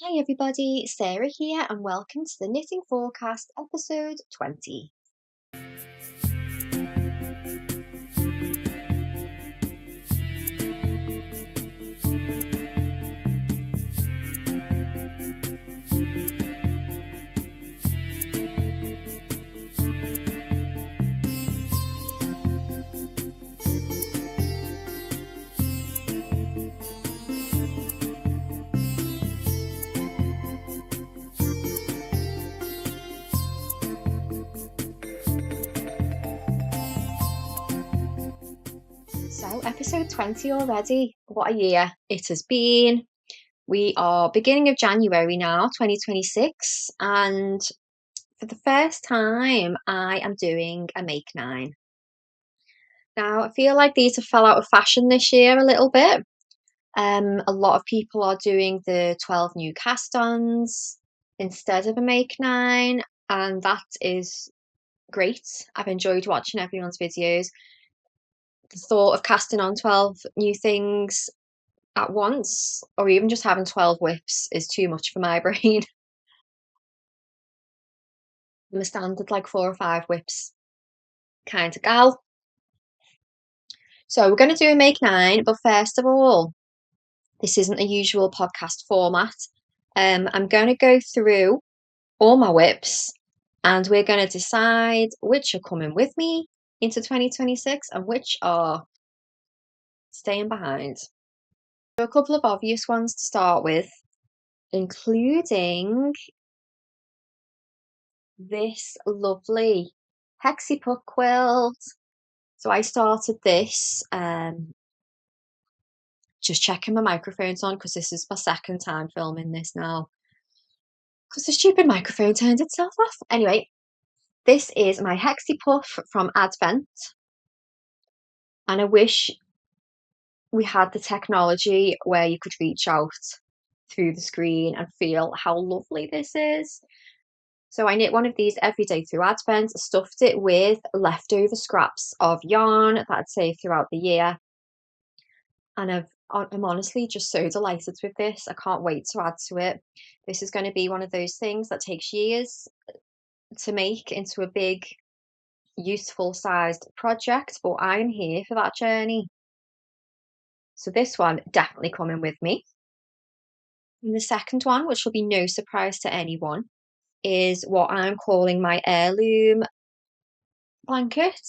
Hi everybody, Sarah here and welcome to the Knitting Forecast episode 20. So episode 20 already, what a year it has been. We are beginning of January now, 2026, and for the first time I am doing a make 9. Now I feel like these have fell out of fashion this year a little bit. A lot of people are doing the 12 new cast-ons instead of a make 9, and that is great. I've enjoyed watching everyone's videos. The thought of casting on 12 new things at once, or even just having 12 whips, is too much for my brain. I'm a standard like 4 or 5 whips kind of gal. So we're going to do a make 9, but first of all, this isn't a usual podcast format. I'm going to go through all my whips and we're going to decide which are coming with me into 2026 and which are staying behind. So a couple of obvious ones to start with, including this lovely Hexie Puck quilt. So I started this, just checking my microphone's on because this is my second time filming this now because the stupid microphone turned itself off. Anyway, this is my Hexie Puff from Advent, and I wish we had the technology where you could reach out through the screen and feel how lovely this is. So I knit one of these every day through Advent, stuffed it with leftover scraps of yarn that I'd saved throughout the year. And I'm honestly just so delighted with this. I can't wait to add to it. This is going to be one of those things that takes years to make into a big, useful sized project, but I'm here for that journey. So this one definitely coming with me. And the second one, which will be no surprise to anyone, is what I'm calling my heirloom blanket,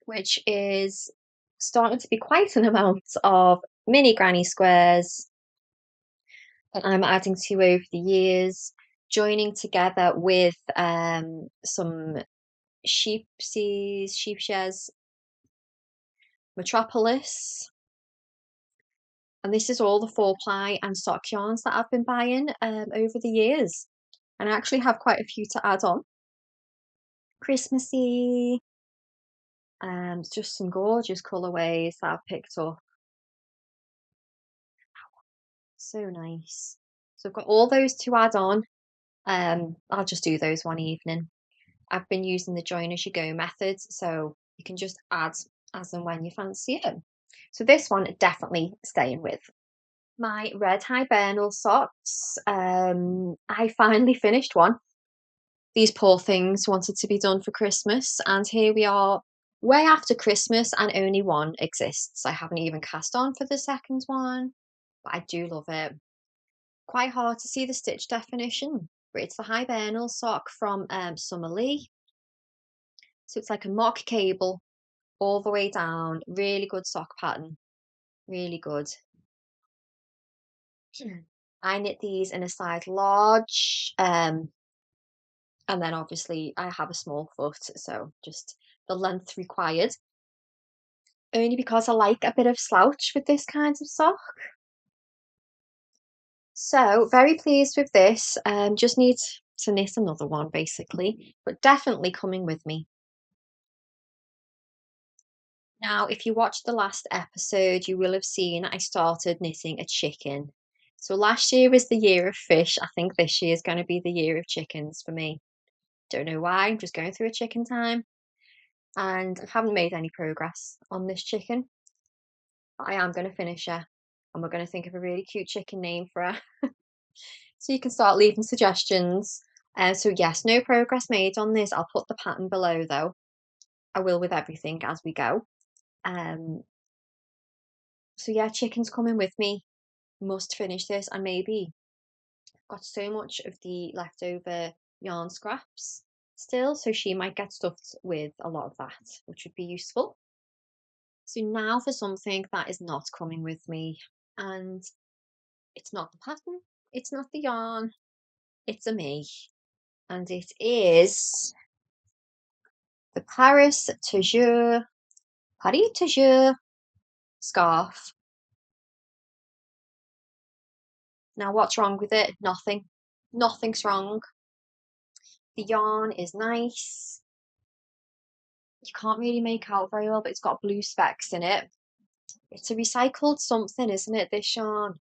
which is starting to be quite an amount of mini granny squares that I'm adding to over the years, joining together with some sheepsheads, Metropolis, and this is all the 4-ply and sock yarns that I've been buying over the years, and I actually have quite a few to add on. Christmassy, just some gorgeous colourways that I've picked up. So nice. So I've got all those to add on. I'll just do those one evening. I've been using the join as you go method, so you can just add as and when you fancy it. So this one definitely staying with. My red hibernal socks. I finally finished one. These poor things wanted to be done for Christmas, and here we are way after Christmas and only one exists. I haven't even cast on for the second one, but I do love it. Quite hard to see the stitch definition, but it's the hibernal sock from Summer Lee. So it's like a mock cable all the way down. Really good sock pattern. Really good. I knit these in a size large. And then obviously I have a small foot, so just the length required. Only because I like a bit of slouch with this kind of sock. So very pleased with this. Just need to knit another one basically, but definitely coming with me. Now, if you watched the last episode, you will have seen I started knitting a chicken. So last year was the year of fish. I think this year is going to be the year of chickens for me. Don't know why, I'm just going through a chicken time. And I haven't made any progress on this chicken. But I am going to finish her. and we're going to think of a really cute chicken name for her. So you can start leaving suggestions. So yes, no progress made on this. I'll put the pattern below though. I will with everything as we go. So yeah, chicken's coming with me. Must finish this, and maybe I've got so much of the leftover yarn scraps still, so she might get stuffed with a lot of that, which would be useful. So now for something that is not coming with me, and it's not the pattern, it's not the yarn, it's a me, and it is the Paris Toujours scarf. Now what's wrong with it? Nothing. Nothing's wrong. The yarn is nice. You can't really make out very well, but it's got blue specks in it. It's a recycled something, isn't it, this yarn?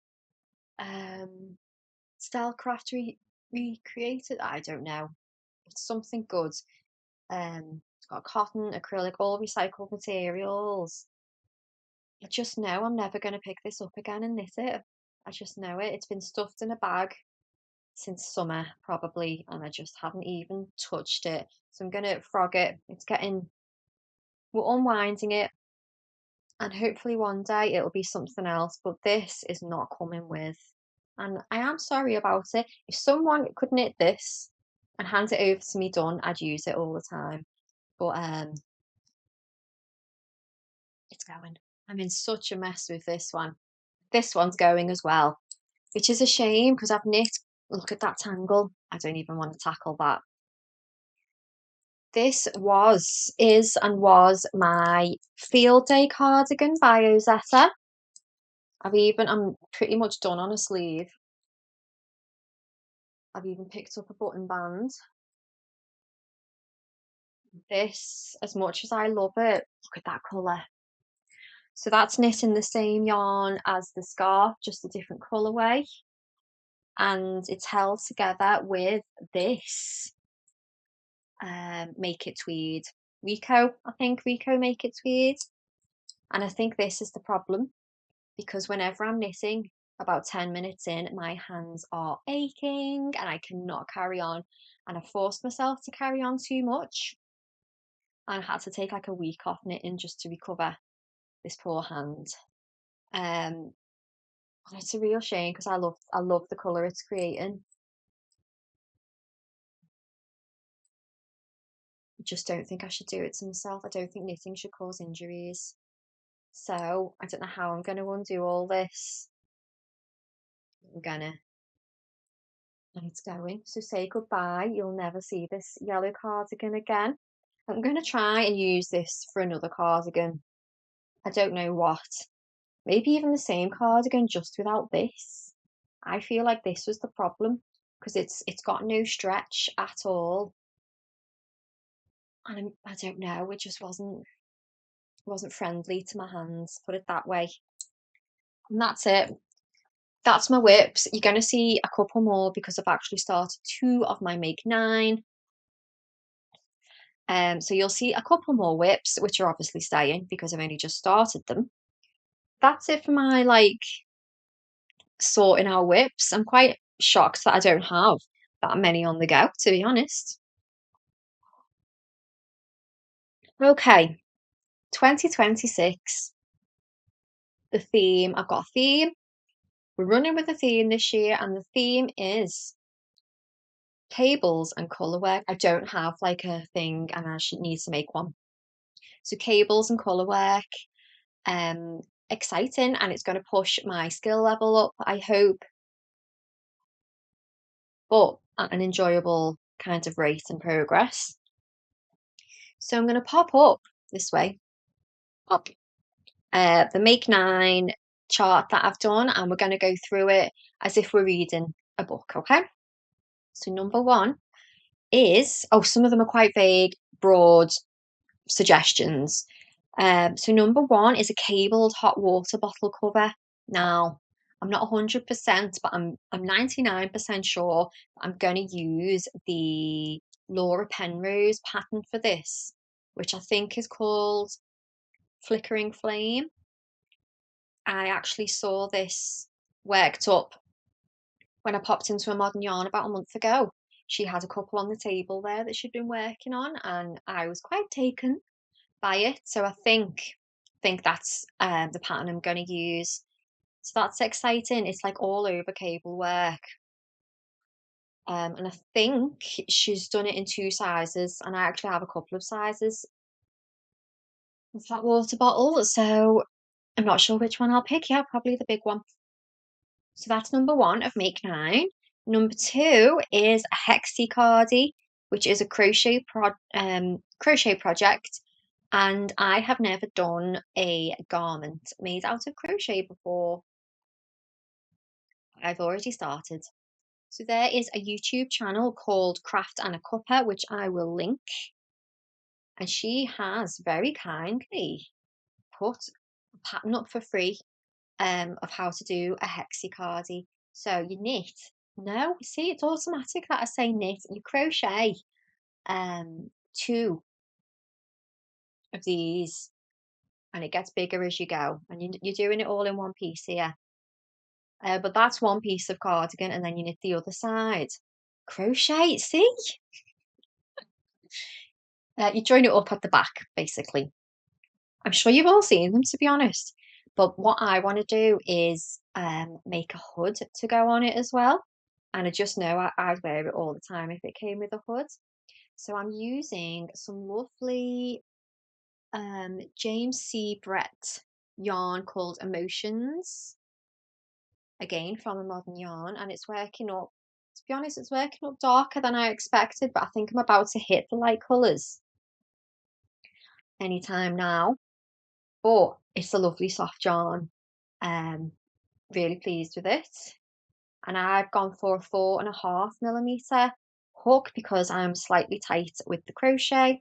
Stellcraft recreated? I don't know. It's something good. It's got cotton, acrylic, all recycled materials. I just know I'm never going to pick this up again and knit it. I just know it. It's been stuffed in a bag since summer, probably, and I just haven't even touched it. So I'm going to frog it. We're unwinding it, and hopefully one day it'll be something else, but this is not coming with. And I am sorry about it. If someone could knit this and hand it over to me done, I'd use it all the time. But it's going. I'm in such a mess with this one. This one's going as well, which is a shame because I've knit. Look at that tangle. I don't even want to tackle that. This is and was my field day cardigan by Ozetta. I'm pretty much done on a sleeve. I've even picked up a button band. This, as much as I love it, look at that colour. So that's knit in the same yarn as the scarf, just a different colourway. And it's held together with this Make It Tweed. Rico, I think, Rico Make It Tweed. And I think this is the problem, because whenever I'm knitting, about 10 minutes in, my hands are aching and I cannot carry on. And I forced myself to carry on too much. And I had to take like a week off knitting just to recover this poor hand. And it's a real shame because I love the colour it's creating. I just don't think I should do it to myself. I don't think knitting should cause injuries. So I don't know how I'm going to undo all this. I'm gonna. And it's going. So say goodbye. You'll never see this yellow cardigan again. I'm going to try and use this for another cardigan. I don't know what. Maybe even the same cardigan, just without this. I feel like this was the problem because it's got no stretch at all. And I don't know, it just wasn't friendly to my hands, put it that way. And that's it. That's my WIPs. You're going to see a couple more because I've actually started 2 of my Make 9. So you'll see a couple more WIPs, which are obviously staying because I've only just started them. That's it for my sorting out WIPs. I'm quite shocked that I don't have that many on the go, to be honest. Okay, 2026. The theme, I've got a theme. We're running with a theme this year, and the theme is cables and colour work. I don't have like a thing, and I should need to make one. So cables and colour work, exciting, and it's going to push my skill level up, I hope, but at an enjoyable kind of rate and progress. So I'm going to pop up this way, up the Make 9 chart that I've done, and we're going to go through it as if we're reading a book, okay? So number 1 is, some of them are quite vague, broad suggestions. So number 1 is a cabled hot water bottle cover. Now, I'm not 100%, but I'm 99% sure I'm going to use the Laura Penrose pattern for this, which I think is called Flickering Flame. I actually saw this worked up when I popped into a Modern Yarn about a month ago. She had a couple on the table there that she'd been working on, and I was quite taken by it. So I think that's the pattern I'm going to use. So that's exciting. It's like all over cable work. And I think she's done it in 2 sizes, and I actually have a couple of sizes of that water bottle. So I'm not sure which one I'll pick. Yeah, probably the big one. So that's number 1 of make 9. Number 2 is a hexie cardi, which is a crochet project, and I have never done a garment made out of crochet before. I've already started. So there is a YouTube channel called Craft and a Cuppa, which I will link, and she has very kindly put a pattern up for free of how to do a hexie cardi. So you knit. No, see, it's automatic that I say knit. You crochet 2 of these, and it gets bigger as you go. And you're doing it all in one piece here. But that's one piece of cardigan, and then you knit the other side. Crochet, see? You join it up at the back, basically. I'm sure you've all seen them, to be honest. But what I want to do is make a hood to go on it as well. And I just know I'd wear it all the time if it came with a hood. So I'm using some lovely James C. Brett yarn called Emotions. Again, from a Modern Yarn. And it's working up, to be honest, it's working up darker than I expected. But I think I'm about to hit the light colours anytime now. But it's a lovely soft yarn. Really pleased with it. And I've gone for a 4.5mm hook because I'm slightly tight with the crochet.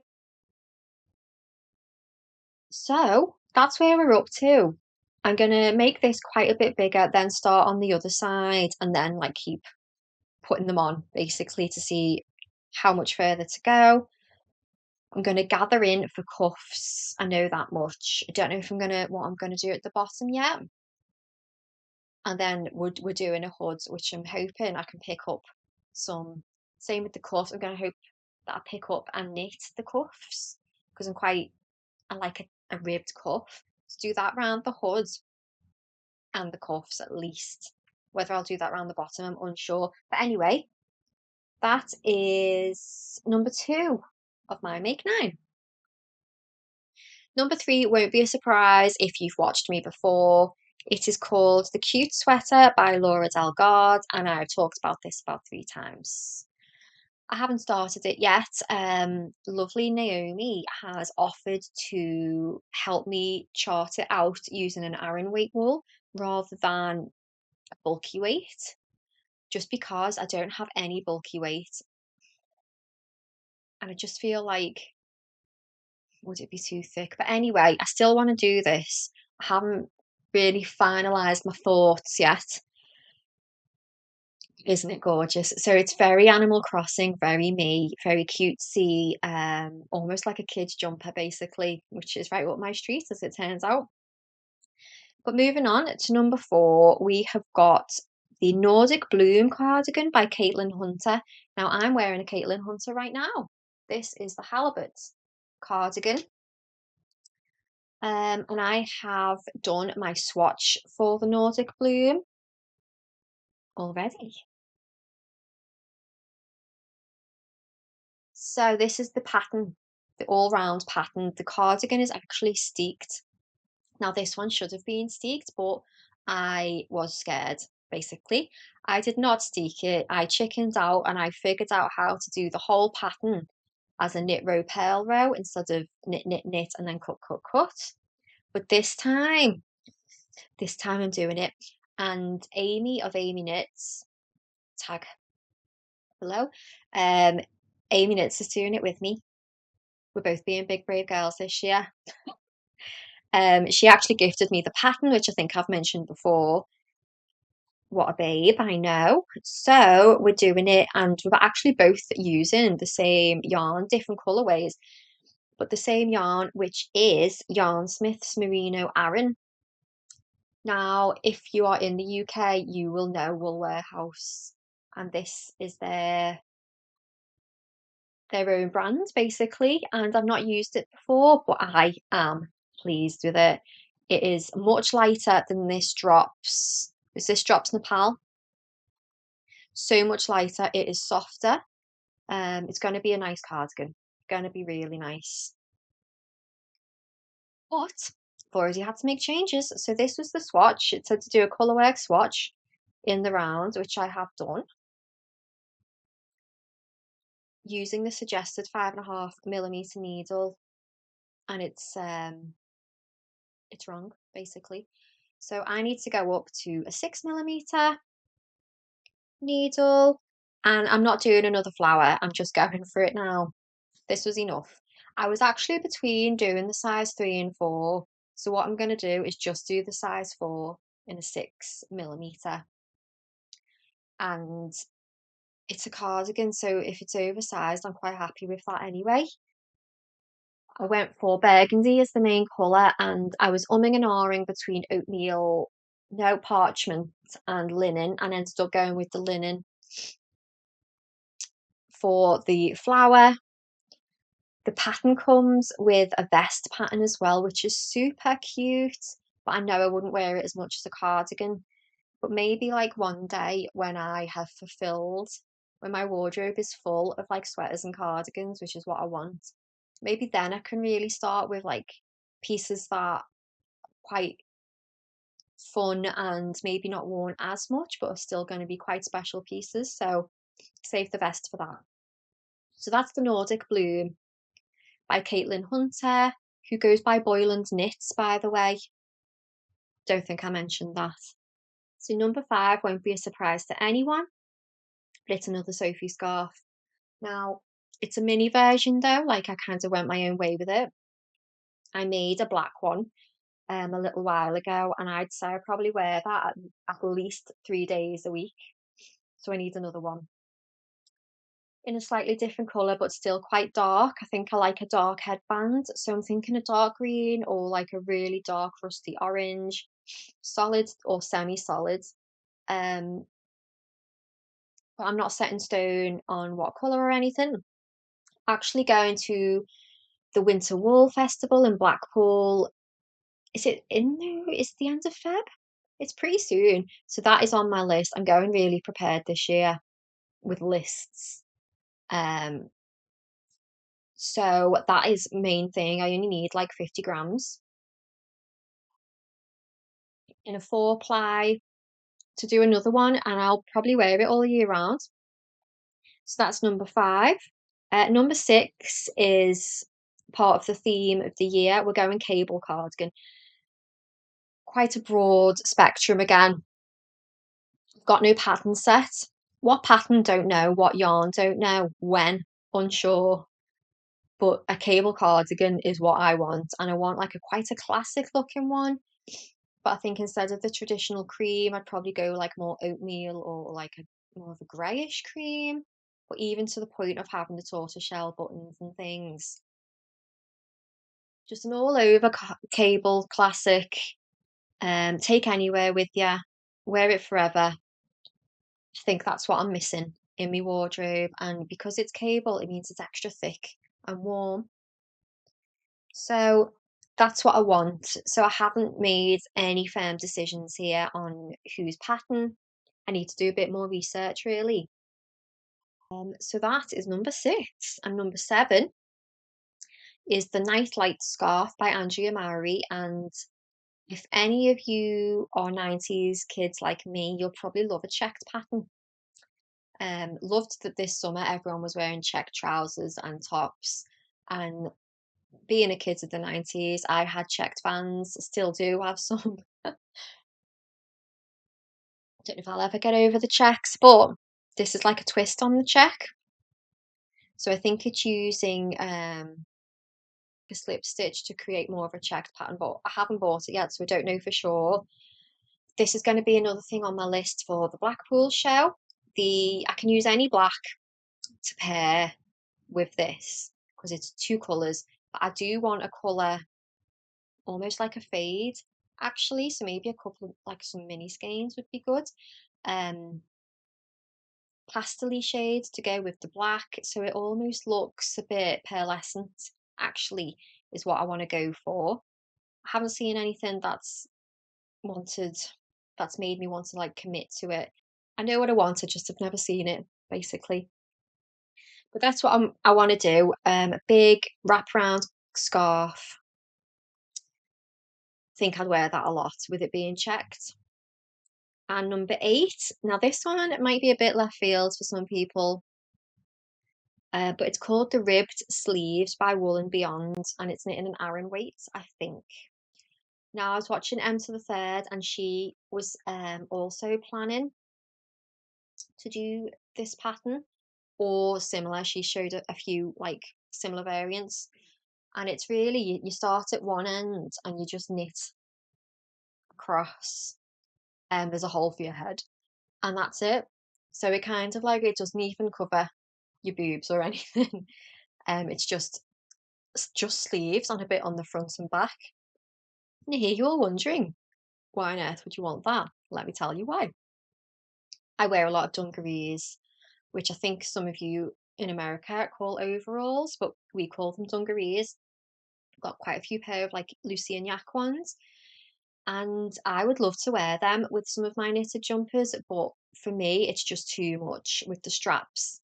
So that's where we're up to. I'm going to make this quite a bit bigger, then start on the other side, and then like keep putting them on basically to see how much further to go. I'm going to gather in for cuffs. I know that much. I don't know if what I'm going to do at the bottom yet. And then we're doing a hood, which I'm hoping I can pick up some. Same with the cuffs. I'm going to hope that I pick up and knit the cuffs because I like a ribbed cuff. So do that round the hood and the cuffs at least. Whether I'll do that round the bottom, I'm unsure. But anyway, that is number 2 of my make 9. Number 3 won't be a surprise if you've watched me before. It is called The Cute Sweater by Laura Delgado, and I've talked about this about 3 times. I haven't started it yet. Lovely Naomi has offered to help me chart it out using an Aran weight wool rather than a bulky weight, just because I don't have any bulky weight. And I just feel like, would it be too thick? But anyway, I still want to do this. I haven't really finalised my thoughts yet. Isn't it gorgeous? So it's very Animal Crossing, very me, very cutesy, almost like a kid's jumper basically, which is right up my street as it turns out. But moving on to number 4, we have got the Nordic Bloom cardigan by Caitlin Hunter. Now I'm wearing a Caitlin Hunter right now. This is the halibut cardigan. And I have done my swatch for the Nordic Bloom already. So this is the pattern, the all-round pattern. The cardigan is actually steeked. Now this one should have been steeked, but I was scared, basically. I did not steek it. I chickened out and I figured out how to do the whole pattern as a knit row, purl row instead of knit, knit, knit, and then cut, cut, cut. But this time I'm doing it. And Amy of Amy Knits, tag below, Amy Knits is doing it with me. We're both being big brave girls this year. She actually gifted me the pattern, which I think I've mentioned before. What a babe, I know. So we're doing it, and we're actually both using the same yarn, different colorways, but the same yarn, which is Yarnsmith's Merino Aran. Now, if you are in the UK, you will know Wool Warehouse, and this is their own brand basically, and I've not used it before, but I am pleased with it. It is much lighter than this Drops. Is this Drops Nepal? So much lighter. It is softer. It's going to be a nice cardigan. Going to be really nice. But I've already had to make changes. So this was the swatch. It said to do a colourwork swatch in the round, which I have done, using the suggested 5.5mm needle, and it's wrong basically. So I need to go up to a 6mm needle, and I'm not doing another flower. I'm just going for it now. This was enough. I was actually between doing the size 3 and 4. So what I'm going to do is just do the size 4 in a 6mm. And it's a cardigan, so if it's oversized, I'm quite happy with that anyway. I went for burgundy as the main colour, and I was umming and ahhing between oatmeal, no, parchment and linen, and ended up going with the linen for the flower. The pattern comes with a vest pattern as well, which is super cute, but I know I wouldn't wear it as much as a cardigan. But maybe like one day when I have fulfilled, when my wardrobe is full of like sweaters and cardigans, which is what I want, maybe then I can really start with like pieces that are quite fun and maybe not worn as much, but are still going to be quite special pieces. So save the vest for that. So that's the Nordic Bloom by Caitlin Hunter, who goes by Boyland Knits, by the way. Don't think I mentioned that. So number 5 won't be a surprise to anyone, but it's another Sophie Scarf. Now, it's a mini version though, like I kind of went my own way with it. I made a black one a little while ago, and I'd say I probably wear that at least 3 days a week. So I need another one in a slightly different colour, but still quite dark. I think I like a dark headband, so I'm thinking a dark green or like a really dark rusty orange, solid or semi-solid. Um, but I'm not set in stone on what colour or anything. Actually going to the Winter Wool Festival in Blackpool. Is it in there? Is it the end of Feb? It's pretty soon. So that is on my list. I'm going really prepared this year with lists. Um, so that is main thing. I only need like 50 grams in a 4-ply to do another one, and I'll probably wear it all year round. So that's number 5. Number 6 is part of the theme of the year. We're going cable cardigan. Quite a broad spectrum again. Got no pattern set. What pattern? Don't know. What yarn? Don't know. When? Unsure. But a cable cardigan is what I want, and I want like quite a classic looking one. But I think instead of the traditional cream, I'd probably go like more oatmeal or like more of a greyish cream. But even to the point of having the tortoiseshell buttons and things. Just an all over cable classic. Take anywhere with you. Wear it forever. I think that's what I'm missing in my wardrobe, and because it's cable, it means it's extra thick and warm. So that's what I want. So I haven't made any firm decisions here on whose pattern. I need to do a bit more research really. So that is number 6, and number 7 is the Nightlight Scarf by Andrea Mowry. And if any of you are 90s kids like me, you'll probably love a checked pattern. Loved that this summer everyone was wearing checked trousers and tops, and being a kid of the 90s, I had checked Vans, still do have some. I don't know if I'll ever get over the checks, but this is like a twist on the check. So I think it's using a slip stitch to create more of a checked pattern, but I haven't bought it yet, so I don't know for sure. This is going to be another thing on my list for the Blackpool show. I can use any black to pair with this because it's 2 colours, but I do want a colour almost like a fade. actually, so maybe a couple of like some mini skeins would be good. Pastely shades to go with the black, so it almost looks a bit pearlescent, actually, is what I want to go for. I haven't seen anything wanted that's made me want to like commit to it. I know what I want, I just have never seen it, basically. But that's what I want to do. A big wraparound scarf. I think I'd wear that a lot with it being checked. And number 8, now this one it might be a bit left field for some people, but it's called the Ribbed Sleeves by Wool and Beyond, and it's knit in an Aran weight, I think. Now I was watching M to the Third, and she was also planning to do this pattern or similar. She showed a few like similar variants, and it's really you start at one end and you just knit across, and there's a hole for your head, and that's it. So it kind of like it doesn't even cover your boobs or anything. It's just sleeves and a bit on the front and back. And here you're all wondering, why on earth would you want that? Let me tell you why. I wear a lot of dungarees, which I think some of you in America call overalls, but we call them dungarees. I've got quite a few pair of like Lucy and Yak ones, and I would love to wear them with some of my knitted jumpers, but for me, it's just too much with the straps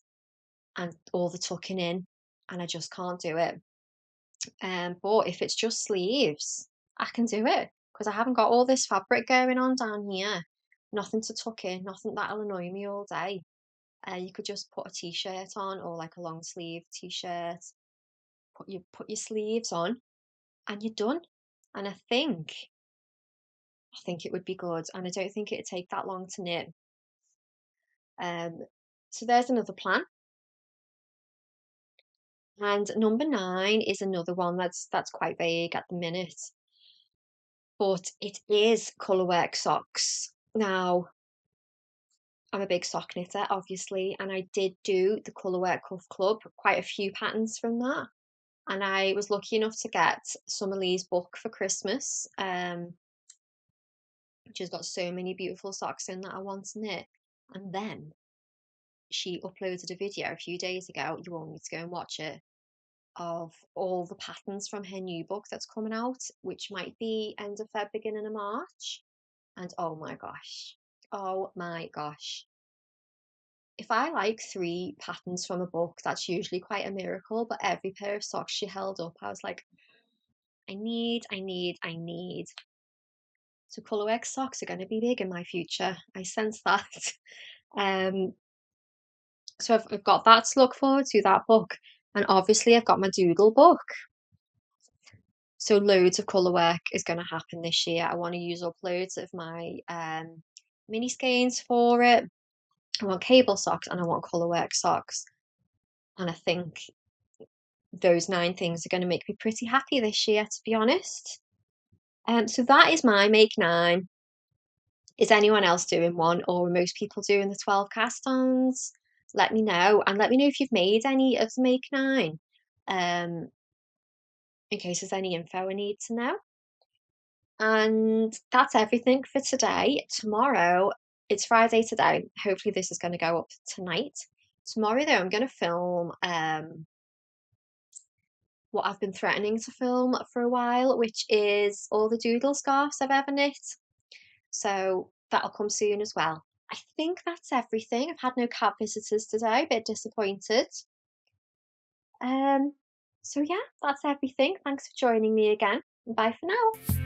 and all the tucking in, and I just can't do it. But if it's just sleeves, I can do it because I haven't got all this fabric going on down here. Nothing to tuck in, nothing that'll annoy me all day. You could just put a t-shirt on or like a long sleeve t-shirt, put your sleeves on, and you're done. And I think it would be good, and I don't think it'd take that long to knit. So there's another plan. And number 9 is another one that's quite vague at the minute, but it is colourwork socks. Now, I'm a big sock knitter, obviously, and I did do the Colourwork Cuff Club, quite a few patterns from that. And I was lucky enough to get Summer Lee's book for Christmas, which has got so many beautiful socks in that I want to knit. And then she uploaded a video a few days ago, you all need to go and watch it, of all the patterns from her new book that's coming out, which might be end of Feb, beginning of March. And oh my gosh, if I like 3 patterns from a book, that's usually quite a miracle. But every pair of socks she held up, I was like, I need. So colourwork socks are going to be big in my future. I sense that. Um, so I've got that to look forward to, that book. And obviously I've got my doodle book. So loads of colourwork is going to happen this year. I want to use up loads of my mini skeins for it. I want cable socks and I want colourwork socks. And I think those 9 things are going to make me pretty happy this year, to be honest. So that is my make 9. Is anyone else doing one, or are most people doing the 12 cast-ons? Let me know, and let me know if you've made any of the make 9, in case there's any info I need to know. And that's everything for today. Tomorrow, it's Friday today. Hopefully this is going to go up tonight. Tomorrow, though, I'm going to film what I've been threatening to film for a while, which is all the doodle scarves I've ever knit. So that'll come soon as well. I think that's everything. I've had no cat visitors today, a bit disappointed. So yeah, that's everything. Thanks for joining me again. Bye for now.